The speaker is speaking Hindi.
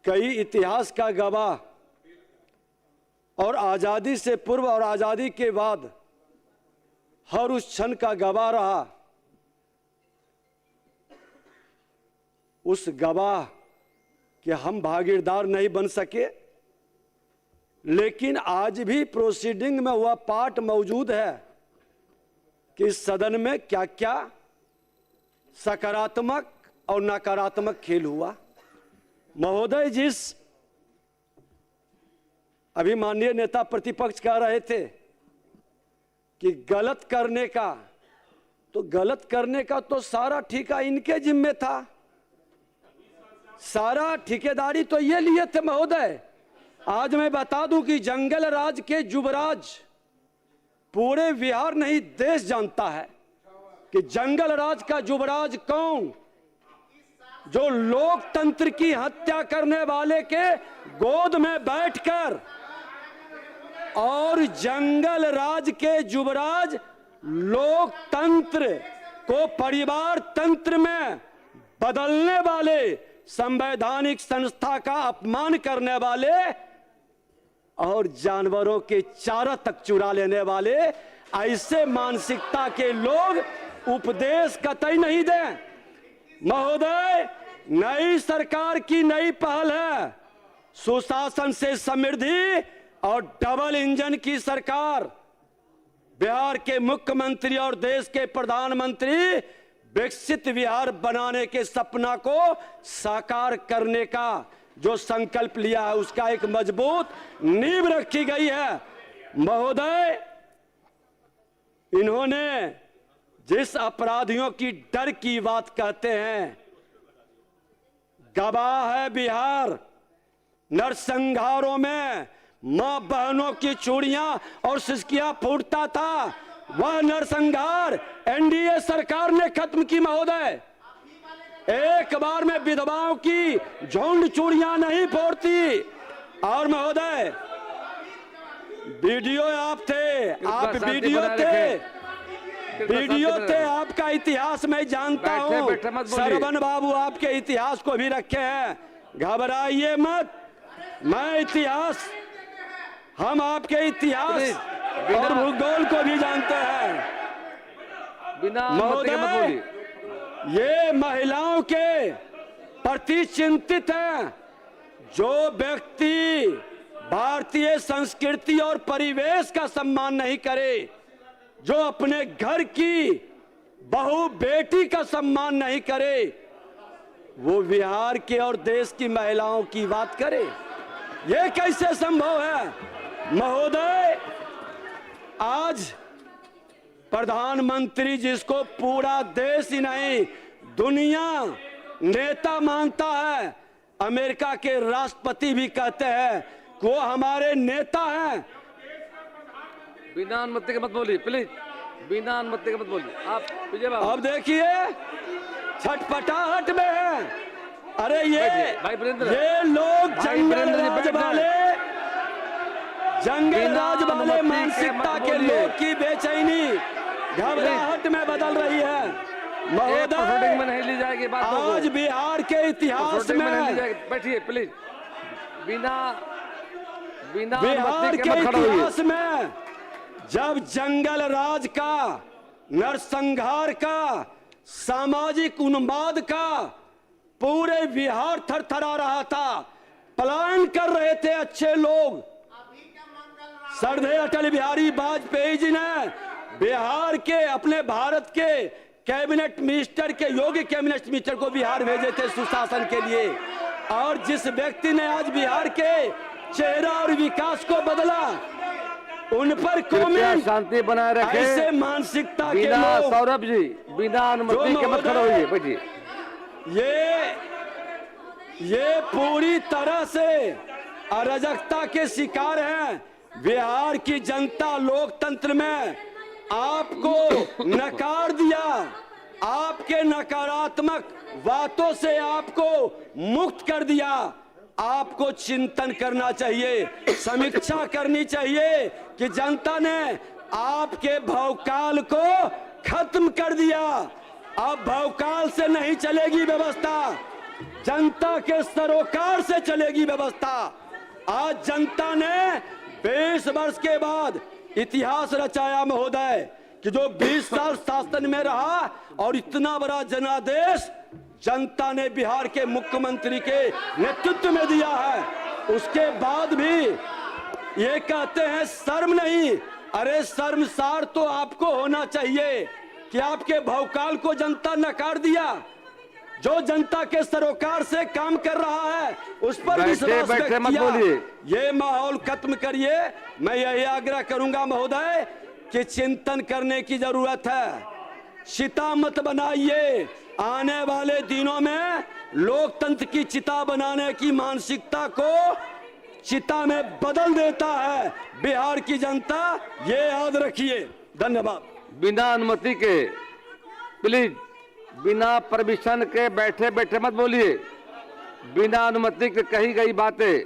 कई इतिहास का गवाह और आज़ादी से पूर्व और आज़ादी के बाद हर उस क्षण का गवाह रहा। उस गवाह के हम भागीदार नहीं बन सके, लेकिन आज भी प्रोसीडिंग में हुआ पाठ मौजूद है कि इस सदन में क्या क्या सकारात्मक और नकारात्मक खेल हुआ। महोदय, जिस अभी माननीय नेता प्रतिपक्ष कह रहे थे कि गलत करने का तो सारा ठेका इनके जिम्मे था, सारा ठेकेदारी तो ये लिए थे। महोदय, आज मैं बता दूं कि जंगल राज के युवराज पूरे बिहार नहीं देश जानता है कि जंगल राज का युवराज कौन, जो लोकतंत्र की हत्या करने वाले के गोद में बैठकर और जंगल राज के युवराज लोकतंत्र को परिवार तंत्र में बदलने वाले, संवैधानिक संस्था का अपमान करने वाले और जानवरों के चारा तक चुरा लेने वाले ऐसे मानसिकता के लोग उपदेश कतई नहीं दें। महोदय, नई सरकार की नई पहल है सुशासन से समृद्धि और डबल इंजन की सरकार। बिहार के मुख्यमंत्री और देश के प्रधानमंत्री विकसित बिहार बनाने के सपना को साकार करने का जो संकल्प लिया है, उसका एक मजबूत नींव रखी गई है। महोदय, इन्होंने जिस अपराधियों की डर की बात कहते हैं, गवाह है बिहार। नरसंहारों में मां बहनों की चूड़ियां और सिसकियां फूटता था, वह नरसंहार एनडीए सरकार ने खत्म की। महोदय, एक बार में विधवाओं की झुंड चूड़ियां नहीं फोड़ती। और महोदय, वीडियो आप थे, आप वीडियो थे, आपका इतिहास मैं जानता हूं। सरवन बाबू आपके इतिहास को भी रखे हैं, घबराइए मत। हम आपके इतिहास और भूगोल को भी जानते हैं। महोदय, ये महिलाओं के प्रति चिंतित हैं। जो व्यक्ति भारतीय संस्कृति और परिवेश का सम्मान नहीं करे, जो अपने घर की बहू बेटी का सम्मान नहीं करे, वो बिहार के और देश की महिलाओं की बात करे, ये कैसे संभव है? महोदय, आज प्रधानमंत्री, जिसको पूरा देश ही नहीं दुनिया नेता मानता है, अमेरिका के राष्ट्रपति भी कहते हैं कि वो हमारे नेता हैं। बिना अनुमति के मत बोलिए प्लीज, बिना अनुमति के मत बोलिए आप। अब देखिए, छटपटाहट में है। अरे ये लोग जंगल राज वाले मानसिकता के लोग की बेचैनी घबराहट में बदल रही है। महोदय, में नहीं ली जाएगी बात। आज बिहार के इतिहास में, बैठिए प्लीज, बिना बिहार के इतिहास में जब जंगल राज का, नरसंहार का, सामाजिक उन्माद का पूरे बिहार थरथरा रहा था, पलायन कर रहे थे अच्छे लोग, श्रद्धेय अटल बिहारी वाजपेयी जी ने बिहार के, अपने भारत के कैबिनेट मिनिस्टर के, योगी कैबिनेट मिनिस्टर को बिहार भेजे थे सुशासन के लिए। और जिस व्यक्ति ने आज बिहार के चेहरा और विकास को बदला, उन पर कमेंट, शांति बनाए रखें। ऐसे मानसिकता के लोग, सौरभ जी, बिना अनुमति के मत खड़े होइए, बैठिए। ये पूरी तरह से अराजकता के शिकार हैं। बिहार की जनता लोकतंत्र में आपको नकार दिया, आपके नकारात्मक बातों से आपको मुक्त कर दिया। आपको चिंतन करना चाहिए, समीक्षा करनी चाहिए कि जनता ने आपके भवकाल को खत्म कर दिया। अब भवकाल से नहीं चलेगी व्यवस्था, जनता के सरोकार से चलेगी व्यवस्था। आज जनता ने 20 वर्ष के बाद इतिहास रचाया महोदय, कि जो 20 साल शासन में रहा और इतना बड़ा जनादेश जनता ने बिहार के मुख्यमंत्री के नेतृत्व में दिया है, उसके बाद भी ये कहते हैं शर्म नहीं। अरे शर्मसार तो आपको होना चाहिए कि आपके भौकाल को जनता नकार दिया। जो जनता के सरोकार से काम कर रहा है उस पर विश्वास व्यक्त किया। ये माहौल खत्म करिए। मैं यही आग्रह करूंगा महोदय कि चिंतन करने की जरूरत है, चिता मत बनाइए। आने वाले दिनों में लोकतंत्र की चिता बनाने की मानसिकता को चिता में बदल देता है बिहार की जनता, ये याद रखिए। धन्यवाद। बिना अनुमति के, प्लीज बिना परमिशन के बैठे बैठे मत बोलिए। बिना अनुमति के कही गई बातें